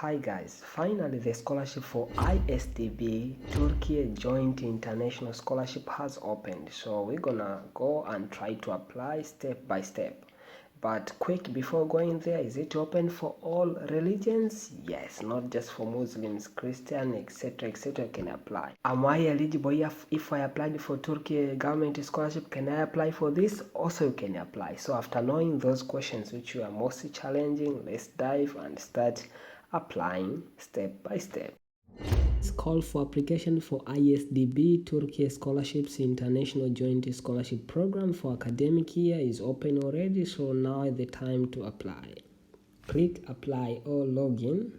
Hi guys, finally the scholarship for ISDB-Turkiye Joint International Scholarship has opened, so we're gonna go and try to apply step by step. But quick, before going there, is it open for all religions? Yes, not just for Muslims, Christian, etc, etc can apply. Am I eligible if I applied for Turkey government scholarship? Can I apply for this? Also you can apply. So after knowing those questions which were mostly challenging, let's dive and start applying step by step. This call for application for ISDB-Turkiye Scholarships International Joint Scholarship Program for academic year is open already, so now is the time to apply. Click apply or login.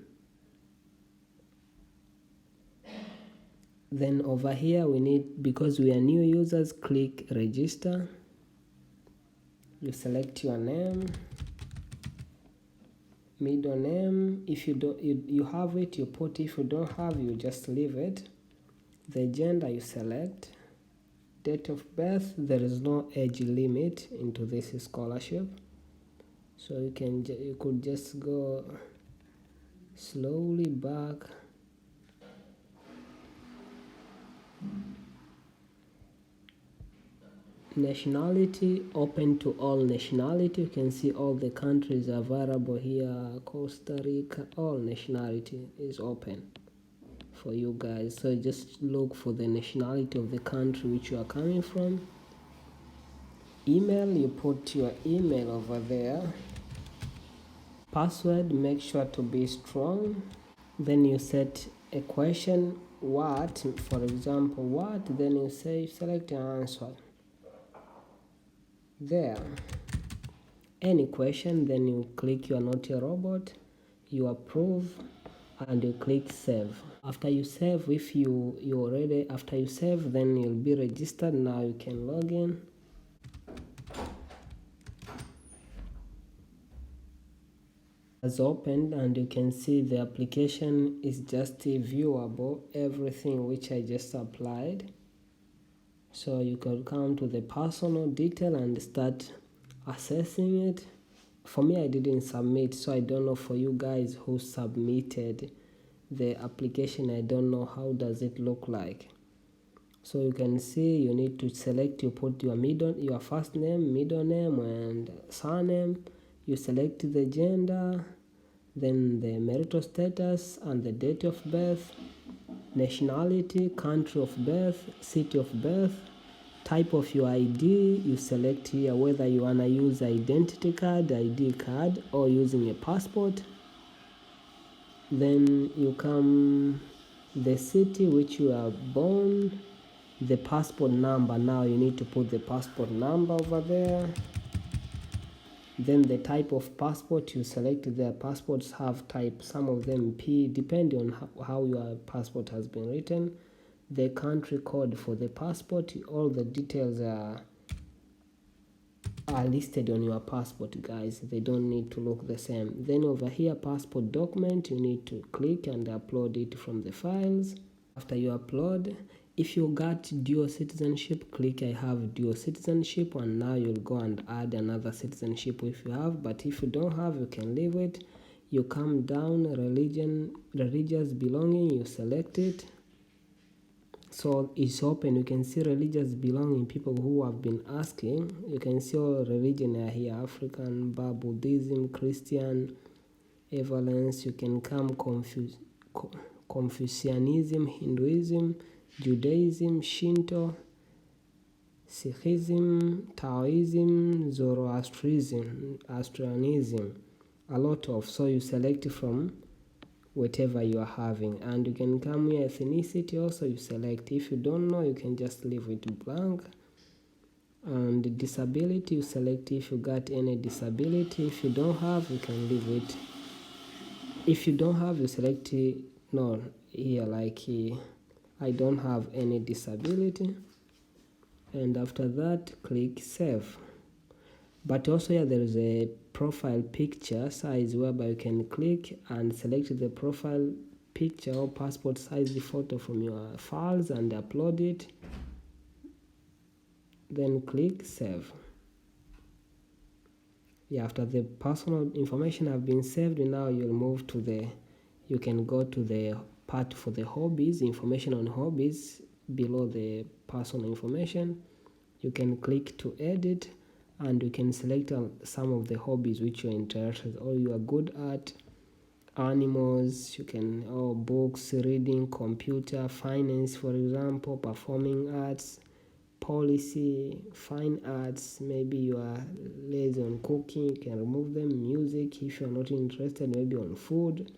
Then over here we need, because we are new users, click register. You select your name, middle name. If you don't, you have it, you put. If you don't have, you just leave it. The gender you select. Date of birth, there is no age limit into this scholarship, so you could just go slowly back. Nationality, open to all nationality. You can see all the countries available here. Costa Rica, all nationality is open for you guys, so just look for the nationality of the country which you are coming from. Email, you put your email over there. Password, make sure to be strong. Then you set a question, what, for example, what, then you select your answer there. Any question, then you click you are not a robot, you approve, and you click save. After you save, if you already, after you save, then you'll be registered. Now you can log in. Has opened, and you can see the application is just viewable, everything which I just applied. So you can come to the personal detail and start assessing it. For me, I didn't submit, so I don't know for you guys who submitted the application. I don't know how does it look like. So you can see you need to select, you put your first name, middle name, and surname. You select the gender, then the marital status and the date of birth, nationality, country of birth, city of birth, type of your ID. You select here whether you want to use identity card, ID card, or using a passport. Then you come the city which you are born, the passport number. Now you need to put the passport number over there. Then the type of passport you select. Their passports have type, some of them P, depending on how your passport has been written. The country code for the passport, all the details are listed on your passport, guys. They don't need to look the same. Then over here, passport document, you need to click and upload it from the files. After you upload, if you got dual citizenship, click I have dual citizenship, and now you'll go and add another citizenship if you have. But if you don't have, you can leave it. You come down, religious belonging, you select it. So it's open. You can see religious belonging, people who have been asking. You can see all religion are here: African, Buddhism, Christian, Evalence. You can come Confucianism, Hinduism, Judaism, Shinto, Sikhism, Taoism, Zoroastrianism, a lot of. So you select from whatever you are having, and you can come here, ethnicity also you select. If you don't know, you can just leave it blank. And disability, you select if you got any disability. If you don't have, you can leave it. If you don't have, you select no here, like here, I don't have any disability, and after that click save. But also here there is a profile picture size, whereby you can click and select the profile picture or passport size photo from your files and upload it. Then click save. After the personal information have been saved, now you'll move to the you can go to the part for the hobbies, information on hobbies, below the personal information. You can click to edit, and you can select some of the hobbies which you're interested or you are good at. Animals, you can, books, reading, computer, finance, for example, performing arts, policy, fine arts. Maybe you are lazy on cooking, you can remove them. Music, if you're not interested, maybe on food.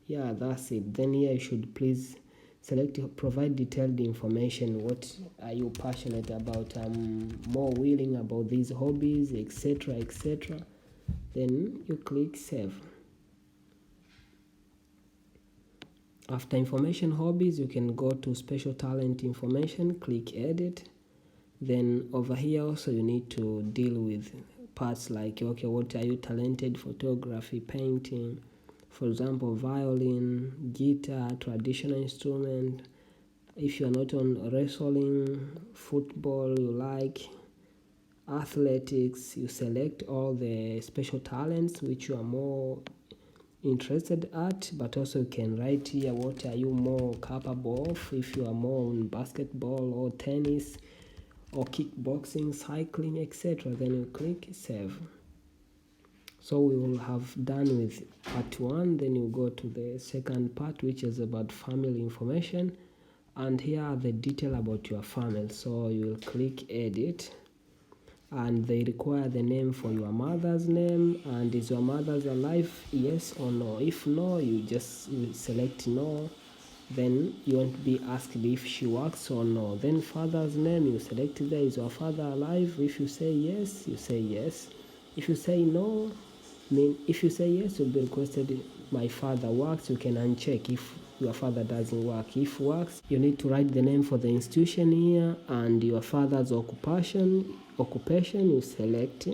Yeah, that's it. Then here you should please select provide detailed information. What are you passionate about? I'm more willing about these hobbies, etc., etc. Then you click save. After information hobbies, you can go to special talent information, click edit. Then over here also you need to deal with parts like, okay, what are you talented? Photography, painting, for example, violin, guitar, traditional instrument. If you are not on wrestling, football, you like athletics, you select all the special talents which you are more interested at, but also you can write here what are you more capable of. If you are more on basketball or tennis or kickboxing, cycling, etc., then you click save. So we will have done with part 1. Then you go to the second part, which is about family information, and here are the detail about your family. So you will click edit, and they require the name for your mother's name. And is your mother's alive? Yes or no? If no, you select no. Then you won't be asked if she works or no. Then father's name, you select there, is your father alive? If you say yes, you say yes. If you say no, if you say yes, you'll be requested my father works. You can uncheck if your father doesn't work. If works, you need to write the name for the institution here, and your father's occupation, you select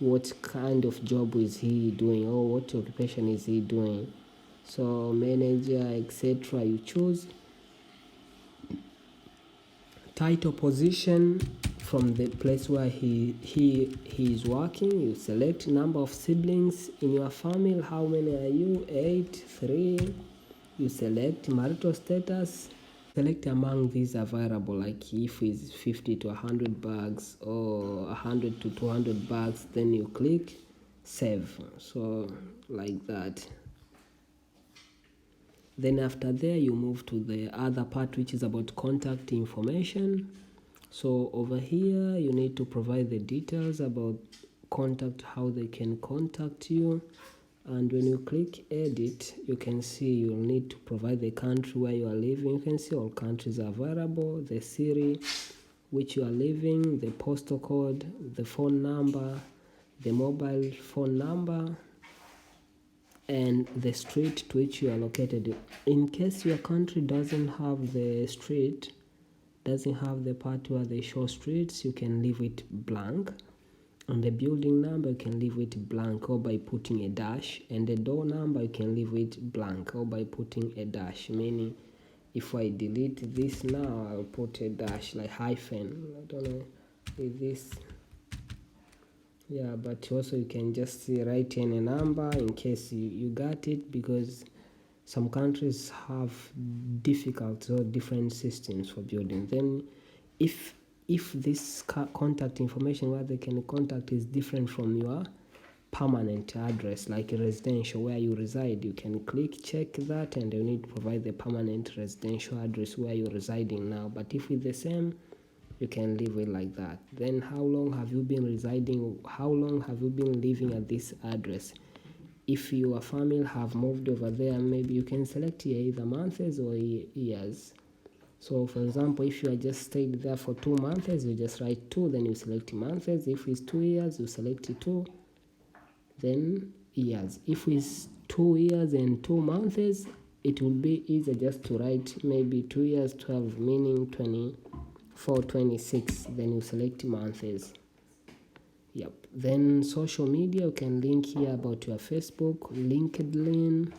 what kind of job is he doing or what occupation is he doing. So manager, etc., you choose. Title, position from the place where he is working, you select. Number of siblings in your family, how many are you? 8, 3. You select. Marital status, select among these available, like if it's 50 to 100 bags or 100 to 200 bags, then you click save. So like that. Then after there, you move to the other part, which is about contact information. So over here, you need to provide the details about contact, how they can contact you. And when you click edit, you can see you'll need to provide the country where you are living. You can see all countries are available, the city which you are living, the postal code, the phone number, the mobile phone number, and the street to which you are located. In case your country doesn't have the street, doesn't have the part where they show streets, you can leave it blank. And the building number, you can leave it blank or by putting a dash. And the door number, you can leave it blank or by putting a dash. Meaning, if I delete this now, I'll put a dash, like hyphen. I don't know with this. Yeah, but also you can just write any number in case you got it, because some countries have difficult or different systems for building. Then if this contact information where they can contact is different from your permanent address, like a residential where you reside, you can click check that, and you need to provide the permanent residential address where you're residing now. But if it's the same, you can leave it like that. Then how long have you been residing? How long have you been living at this address? If your family have moved over there, maybe you can select here either months or years. So for example, if you are just stayed there for 2 months, you just write 2, then you select months. If it's 2 years, you select 2, then years. If it's 2 years and 2 months, it will be easier just to write maybe 2 years, 12, meaning 24, 26, then you select months. Yep. Then social media, you can link here about your Facebook, LinkedIn,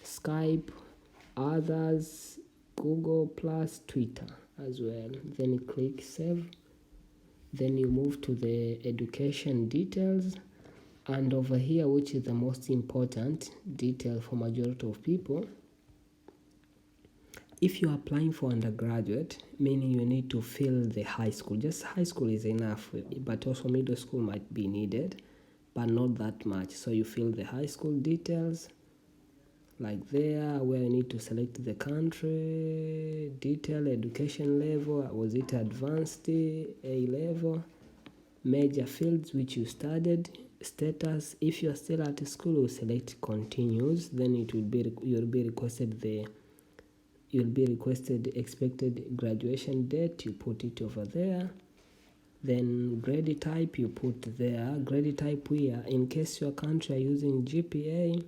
Skype, others, Google plus Twitter as well. Then you click save. Then you move to the education details, and over here, which is the most important detail for majority of people, If you're applying for undergraduate, meaning you need to fill the high school, just high school is enough, but also middle school might be needed, but not that much. So you fill the high school details, like there, where you need to select the country, detail, education level, was it advanced, A level, major fields which you studied, status. If you're still at school, you select continues, then it will be you'll be requested expected graduation date, you put it over there. Then grade type you put there, grade type here, in case your country are using GPA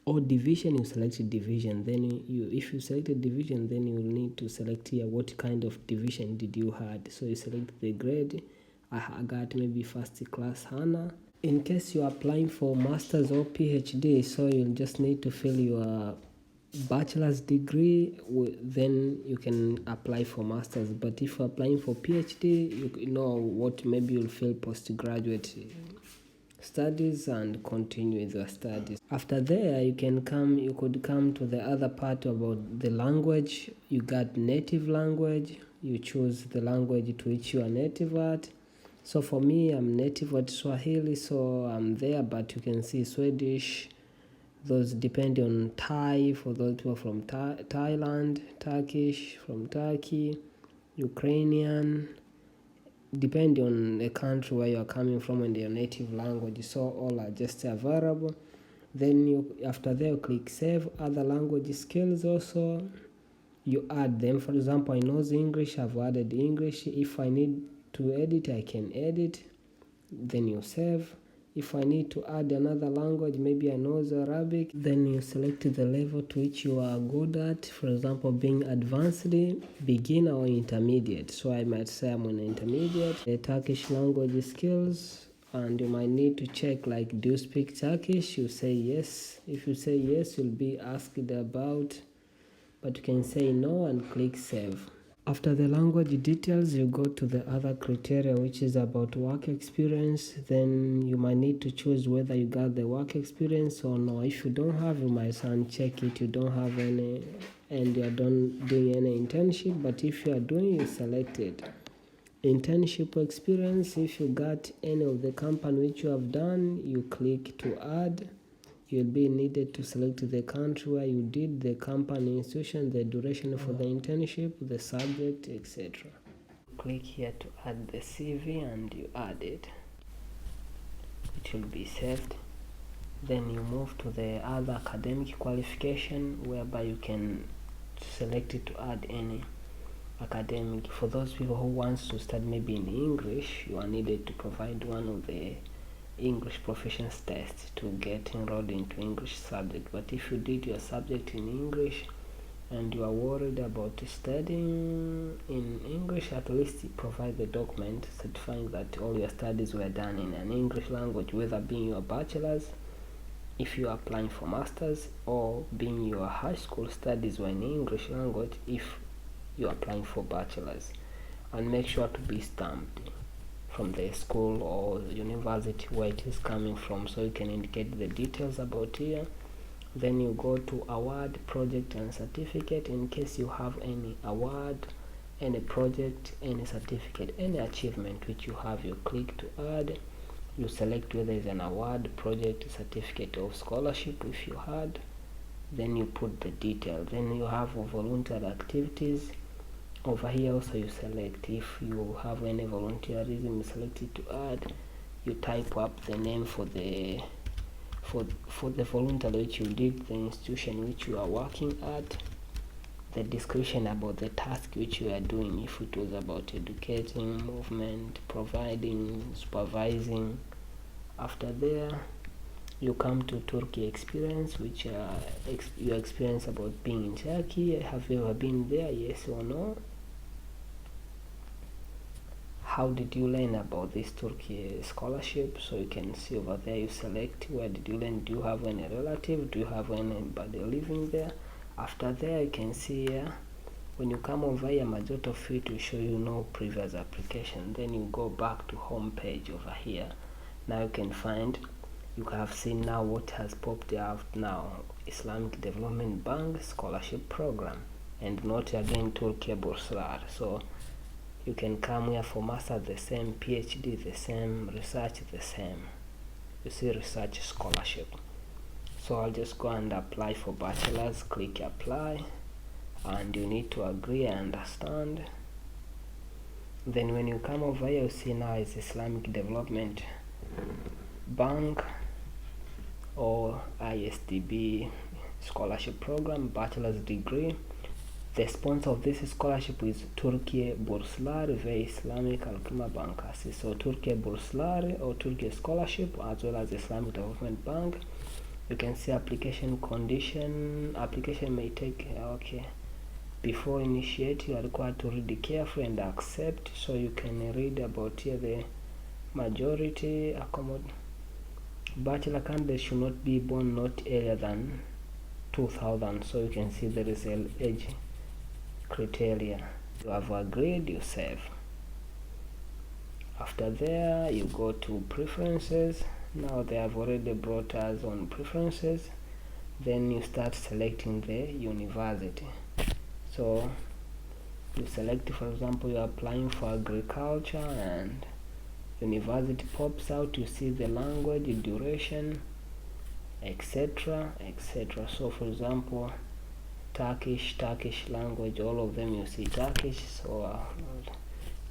or division, you select division. Then if you selected division, then you will need to select here what kind of division did you had. So you select the grade. I got maybe first class honor. In case you're applying for masters or PhD, so you'll just need to fill your bachelor's degree, then you can apply for masters. But if you're applying for PhD, you know what, maybe you'll fill postgraduate studies and continue with your studies. After there, you could come to the other part about the language. You got native language, you choose the language to which you are native at. So for me, I'm native at Swahili, so I'm there, but you can see Swedish, those depend on Thai, for those who are from Thailand, Turkish from Turkey, Ukrainian, depend on the country where you are coming from and your native language. So all are just available. Then after there, you click save. Other language skills also, you add them. For example, I know English, I've added English. If I need to edit, I can edit. Then you save. If I need to add another language, maybe I know Arabic, then you select the level to which you are good at. For example, being advanced, beginner, or intermediate. So I might say I'm an intermediate. The Turkish language skills, and you might need to check, like, do you speak Turkish? You say yes. If you say yes, you'll be asked about, but you can say no and click save. After the language details, you go to the other criteria, which is about work experience. Then you might need to choose whether you got the work experience or no. If you don't have, you might uncheck it. You don't have any, and you are doing any internship. But if you are doing, you select it. Internship experience, if you got any of the company which you have done, you click to add. You'll be needed to select the country where you did, the company, institution, the duration for the internship, the subject, etc. Click here to add the CV and you add it. It will be saved. Then you move to the other academic qualification, whereby you can select it to add any academic. For those people who wants to study maybe in English, you are needed to provide one of the English proficiency test to get enrolled into English subject. But if you did your subject in English and you are worried about studying in English, at least provide the document certifying that all your studies were done in an English language, whether being your bachelor's if you are applying for masters, or being your high school studies were in English language if you are applying for bachelor's. And make sure to be stamped from the school or university where it is coming from, so you can indicate the details about here. Then you go to award, project and certificate. In case you have any award, any project, any certificate, any achievement which you have, you click to add. You select whether it's an award, project, certificate of scholarship if you had. Then you put the detail. Then you have voluntary activities. Over here also you select, if you have any volunteerism, you select it to add. You type up the name for the voluntary which you did, the institution which you are working at, the description about the task which you are doing, if it was about educating, movement, providing, supervising. After there, you come to Turkey experience, which your experience about being in Turkey. Have you ever been there, yes or no? How did you learn about this Turkey scholarship? So you can see over there, you select where did you learn. Do you have any relative? Do you have anybody living there? After there, you can see here, when you come over here, majority of it will show you no previous application. Then you go back to home page over here. Now you can find, you have seen now what has popped out now, Islamic Development Bank Scholarship Program. and not again Türkiye Burslar. So you can come here for master the same, PhD the same, research the same. You see, research scholarship. So I'll just go and apply for bachelor's. Click apply, and you need to agree and understand. Then when you come over here, you see now is Islamic Development Bank or ISDB scholarship program, bachelor's degree. The sponsor of this scholarship is Türkiye Burslar ve İslami Kalkınma Bankası. So Türkiye Burslar or Türkiye Scholarship, as well as Islamic Development Bank. You can see application condition. Application may take, okay, before initiate you are required to read carefully and accept. So you can read about here the majority bachelor candidates should not be born not earlier than 2000. So you can see there is an age criteria. You have agreed, you save. After there, you go to preferences. Now they have already brought us on preferences. Then you start selecting the university. So you select, for example, you're applying for agriculture, and university pops out. You see the language, duration, etc, etc. So for example, Turkish language, all of them you see Turkish. So I'll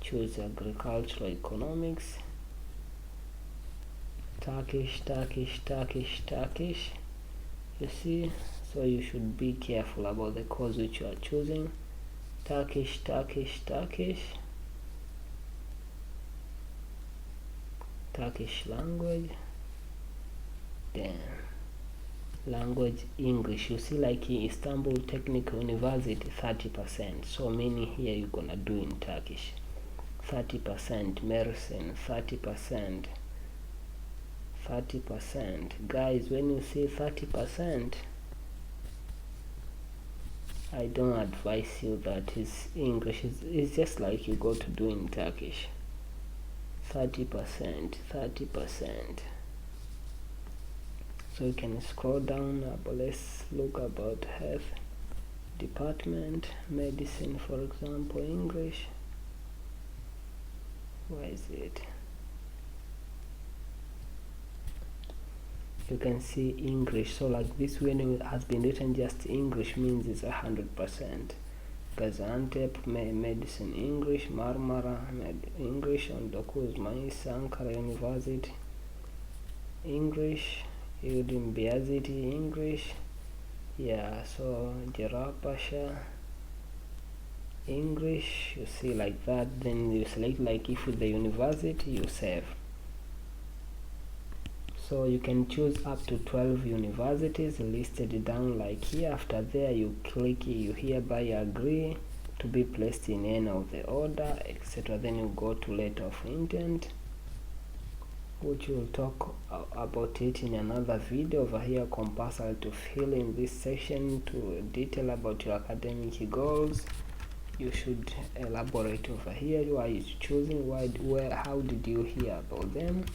choose agricultural economics. Turkish. You see, so you should be careful about the course which you are choosing. Turkish. Turkish language. Then language English. You see, like in Istanbul Technical University, 30%. So many here you're gonna do in Turkish. 30%. Medicine, 30%. Guys, when you say 30%, I don't advise you that is English. It's just like you go to do in Turkish. 30%. So you can scroll down, but let's look about health department, medicine, for example, English. Where is it? You can see English. So like this, when it has been written just English, means it's 100%. Gaziantep medicine English, Marmara English, on Dokuz Mais, Ankara University English, Yildirim Beyazıt English. Yeah, so Cerrahpaşa English. You see like that. Then you select, like if with the university, you save. So you can choose up to 12 universities listed down like here. After there, you click, you hereby agree to be placed in any of the order, etc. Then you go to letter of intent, which we'll talk about it in another video. Over here, compulsory to fill in this section to detail about your academic goals. You should elaborate over here. Why you choosing, where, how did you hear about them?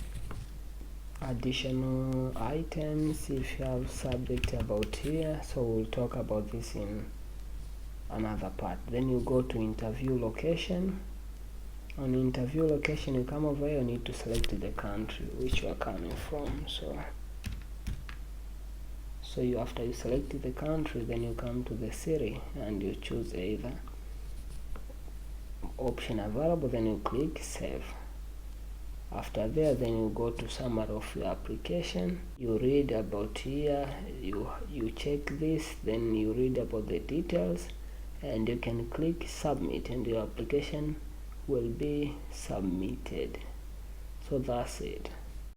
Additional items, if you have subject about here, so we'll talk about this in another part. Then you go to interview location. On interview location, you come over here, you need to select the country which you are coming from. So you, after you select the country, then you come to the city and you choose either option available, then you click save. After there, then you go to summary of your application. You read about here, you check this, then you read about the details, and you can click submit, and your application will be submitted. So that's it.